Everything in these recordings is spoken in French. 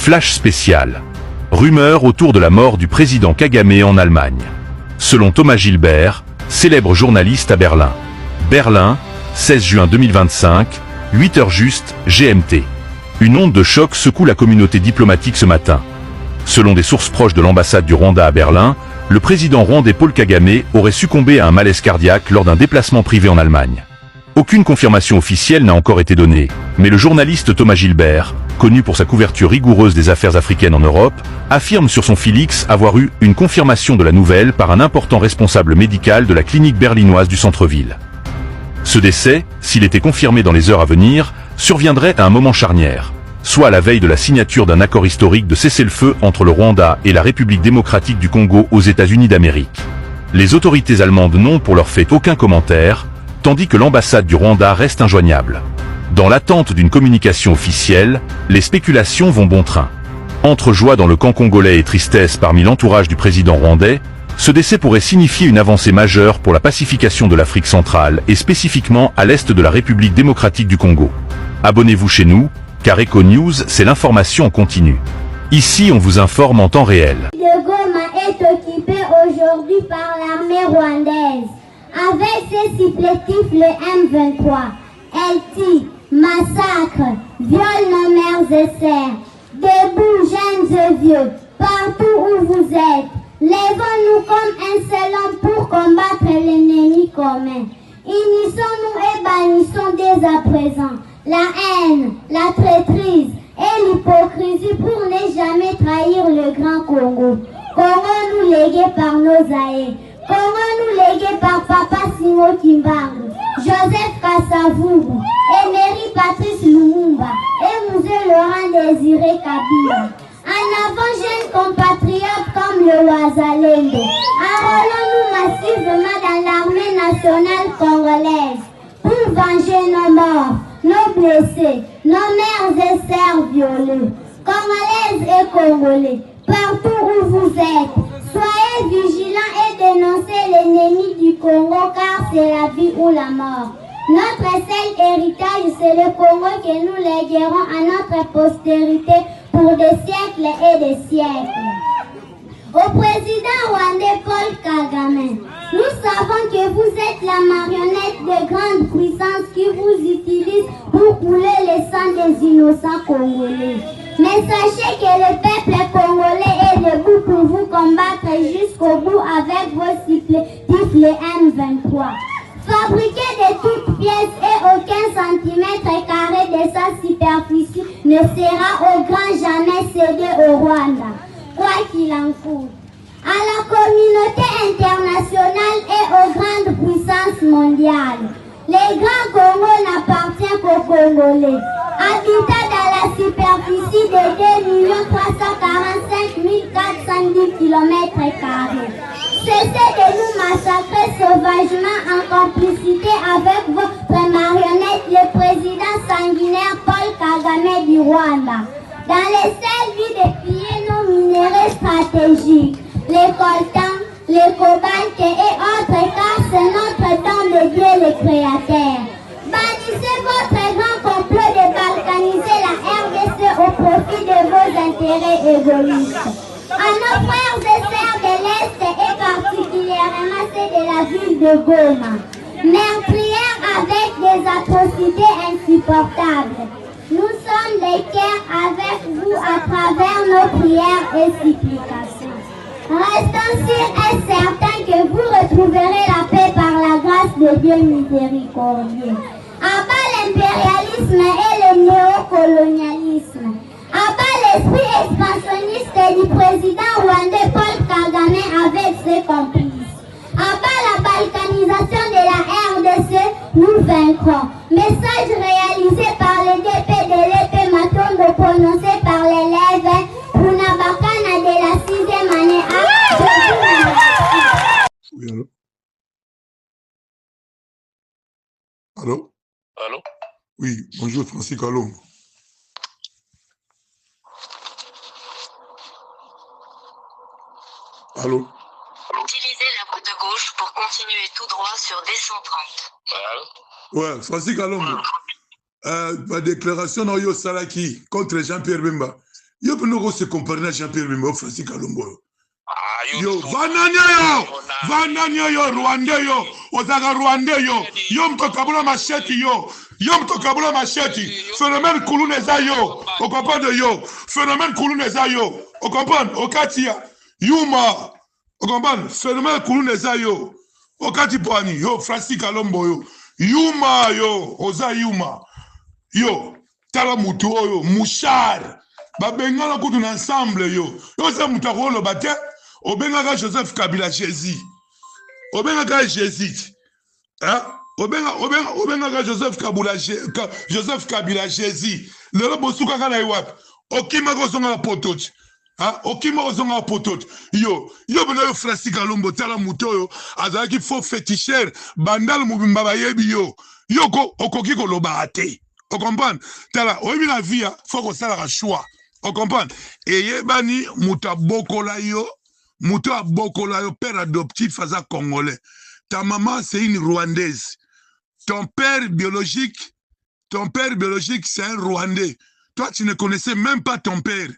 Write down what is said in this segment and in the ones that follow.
Flash spécial. Rumeur autour de la mort du président Kagame en Allemagne. Selon Thomas Gilbert, célèbre journaliste à Berlin. Berlin, 16 juin 2025, 8 heures juste, GMT. Une onde de choc secoue la communauté diplomatique ce matin. Selon des sources proches de l'ambassade du Rwanda à Berlin, le président rwandais Paul Kagame aurait succombé à un malaise cardiaque lors d'un déplacement privé en Allemagne. Aucune confirmation officielle n'a encore été donnée, mais le journaliste Thomas Gilbert, connu pour sa couverture rigoureuse des affaires africaines en Europe, affirme sur son fil X avoir eu une confirmation de la nouvelle par un important responsable médical de la clinique berlinoise du centre-ville. Ce décès, s'il était confirmé dans les heures à venir, surviendrait à un moment charnière, soit à la veille de la signature d'un accord historique de cessez-le-feu entre le Rwanda et la République démocratique du Congo aux États-Unis d'Amérique. Les autorités allemandes n'ont pour leur fait aucun commentaire, tandis que l'ambassade du Rwanda reste injoignable. Dans l'attente d'une communication officielle, les spéculations vont bon train. Entre joie dans le camp congolais et tristesse parmi l'entourage du président rwandais, ce décès pourrait signifier une avancée majeure pour la pacification de l'Afrique centrale et spécifiquement à l'est de la République démocratique du Congo. Abonnez-vous chez nous, car Eco News, c'est l'information en continu. Ici, on vous informe en temps réel. De Goma est occupé aujourd'hui par l'armée rwandaise. Avec ses supplétifs le M23, elle tue, massacre, viole nos mères et sœurs. Debout, jeunes et vieux, partout où vous êtes, lèvons-nous comme un seul homme pour combattre l'ennemi commun. Unissons-nous et bannissons dès à présent la haine, la traîtrise et l'hypocrisie pour ne jamais trahir le grand Congo. Congo nous légué par nos aïeux. Congo nous légué par Papa Simo Kimbangu, Joseph Kasavubu, Emery Patrice Lumumba et Musée Laurent Désiré Kabila. En avant, jeunes compatriotes comme le Wazalendo. Enrôlons-nous massivement dans l'armée nationale congolaise pour venger nos morts, nos blessés, nos mères et sœurs violées. Congolaises et Congolais, partout où vous êtes, soyez vigilants et dénoncez l'ennemi du Congo car c'est la vie ou la mort. Notre seul héritage, c'est le Congo que nous léguerons à notre postérité pour des siècles et des siècles. Au président rwandais Paul Kagame, nous savons que vous êtes la marionnette de grandes puissances qui vous utilisent pour couler le sang des innocents congolais. Mais sachez que le peuple congolais est debout pour vous combattre jusqu'au bout avec vos supplétifs le M23. Fabriqué de toutes pièces et aucun centimètre carré de sa superficie ne sera au grand jamais cédé au Rwanda, quoi qu'il en coûte. À la communauté internationale et aux grandes puissances mondiales, les grands Congo n'appartiennent qu'aux Congolais. Habitat dans la superficie de 2 345 410 km². Cessez de nous massacrer sauvagement en complicité avec votre marionnette, le président sanguinaire Paul Kagame du Rwanda. Dans les seuls buts de piller nos minéraux stratégiques, les coltans, les cobaltes et autres, car c'est notre don de Dieu le Créateur. Bannissez votre grand complot de balkaniser la RDC au profit de vos intérêts égoïstes. À nos frères et sœurs de l'Est et particulièrement ceux de la ville de Goma, meurtrières avec des atrocités insupportables. Nous sommes des cœurs avec vous à travers nos prières et supplications. Restons sûrs et certains que vous retrouverez la paix par la grâce de Dieu miséricordieux. À bas l'impérialisme et le néocolonialisme. À bas l'esprit expansionniste du président rwandais Paul Kagame avec ses complices. À bas la balkanisation de la RDC, nous vaincrons. Message réalisé par le DP de l'épée Matondo prononcé par l'élève Punabakana de la 6e année à... Oui, allô? Allô? Allô? Oui, bonjour Francis Kalom. Allô? Utilisez la route de gauche pour continuer tout droit sur D130. Allô? Ouais, Francis Kalom. Ma déclaration dans Yo Salaki contre Jean-Pierre Bemba. Yo, nous se comparer à Jean-Pierre Bemba, Francis Kalombo. Yo, Vananya yo, Rwanda yo, Ozaga Rwanda yo, Yom Tokabula Macheti yo, Yom Tokabula Macheti, phénomène Koulouneza yo, au comprendre yo, phénomène Koulouneza yo, au comprendre, au Katia, Yuma, au comprendre, phénomène Koulouneza yo, au Katipani, yo, Francis Kalombo yo, Yuma yo, Oza Yuma, yo, Tala Mutu yo, Mouchard, Babengala Koutoun ensemble yo, yo, ça Moutaro le bâtiment. Obenga Joseph Kabila Jésus. Obenga Jésus. Hein? Obenga Joseph Kabila Jésus. Le robosuka kana iwap. Okima kozonga potot. Hein? Okima kozonga potot. Yo bena Francis Kalombo tala mutoyo azaki faux féticheur bandal mubimba bayebi yo. Yo okoki koloba ate. O comprendre? Tala oyebi la vie faut ko sala ka choix. O comprendre? Eyebani mutabokola yo. Mouto a Bokola, père adoptif, faza congolais. Ta maman, c'est une rwandaise. Ton père biologique, c'est un rwandais. Toi, tu ne connaissais même pas ton père.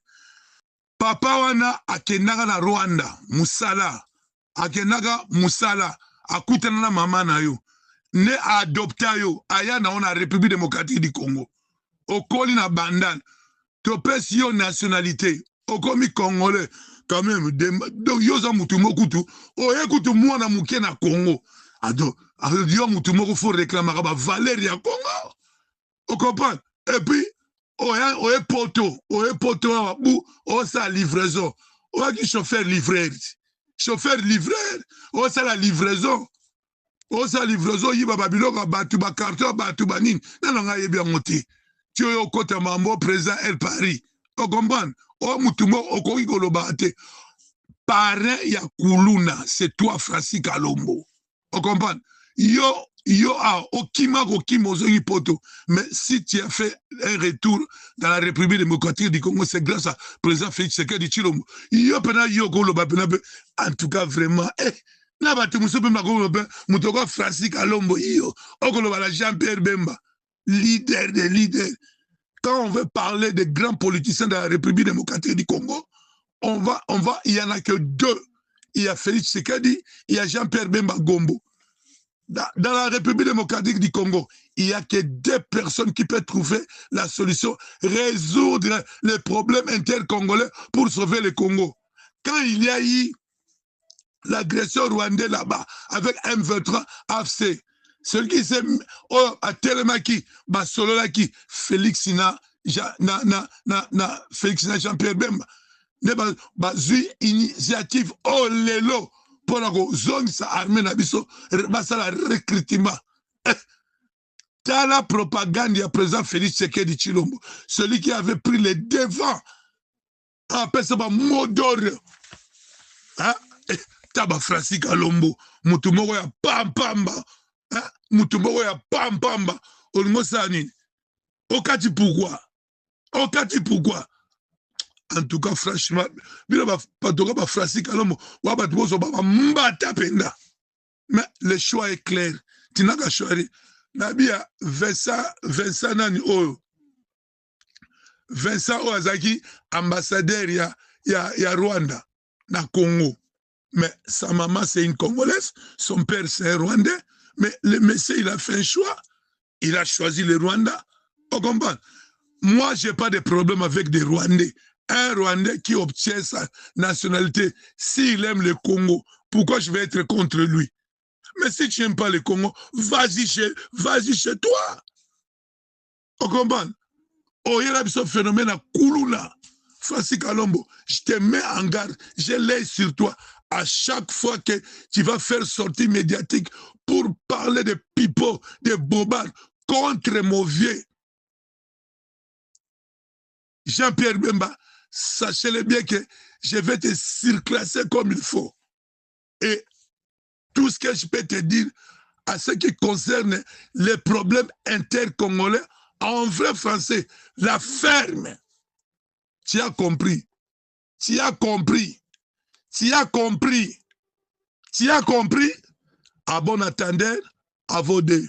Papa wana akenaga na Rwanda, Musala. Akenaga Musala. Akutana na mama na yo. Ne adopta yo. Aya na ona République démocratique du Congo. Okoli na bandane. To pèse yo nationalité. Okomi congolais. Quand même, donc yoza mutumo kutu, oye kutu mwana muke na Congo. Ado yo mutumo faut réclamer ba valeur ya Congo. On comprend? Et puis oye poto bu o sa livraison. Oye ki chauffeur livreur, o sa la livraison. O sa livraison yiba babiloko batu ba carton batu banin. Nanga yebi ngoti. Tu yo kota mambo président El Paris. On comprend? O mutumo okoki koloba te parrain ya kuluna c'est toi Francis Kalombo. On comprend? Yo okima ozongi poto, mais si tu as fait un retour dans la République démocratique du Congo, c'est grâce à président Félix Tshisekedi Tshilombo. Yo pena yo koloba pena en tout cas vraiment na batu musope makoloba mutoko Francis Kalombo yo okoloba la Jean-Pierre Bemba leader des leaders. Quand on veut parler des grands politiciens de la République démocratique du Congo, il y en a que deux. Il y a Félix Tshisekedi, il y a Jean-Pierre Bemba Gombo. Dans la République démocratique du Congo, il n'y a que deux personnes qui peuvent trouver la solution, résoudre les problèmes intercongolais pour sauver le Congo. Quand il y a eu l'agression rwandaise là-bas, avec M23 AFC, celui qui s'est à Telemaki, Basololaki, Félix Sina, Jean-Pierre Bemba, zui initiative oh lelo pour la zone sa armée na biso basala recrutement. T'as la propagande du président Félix Tshisekedi Tshilombo, celui qui avait pris les devants, appelle ça Modor. Hein? Taba Francis Kalombo, mutumoko ya pampamba. Mutumbo ya pampamba olimo sani okati pourquoi en tout cas franchement bila patoka ba Francis Kalombo wa batu bozo ba mbata penda mais le choix est clair tinaka choisi nabia Vincent nani oyo Vincent Oazaki ambassadeur ya Rwanda na Congo, mais sa maman c'est une Congolaise, son père c'est un Rwandais. Mais le monsieur, il a fait un choix. Il a choisi le Rwanda. On comprend? Moi, je n'ai pas de problème avec des Rwandais. Un Rwandais qui obtient sa nationalité, s'il aime le Congo, pourquoi je vais être contre lui? Mais si tu n'aimes pas le Congo, vas-y chez toi. On comprend? Oh, il y a ce phénomène à Koulouna. Francis Kalombo, je te mets en garde. Je l'ai sur toi. À chaque fois que tu vas faire sortie médiatique pour parler de pipeaux, de bobards contre mon vieux Jean-Pierre Bemba, sachez-le bien que je vais te surclasser comme il faut. Et tout ce que je peux te dire à ce qui concerne les problèmes intercongolais, en vrai français, la ferme. Tu as compris. Tu as compris. Tu as compris. Tu as compris. À bon attendeur, à vos deux.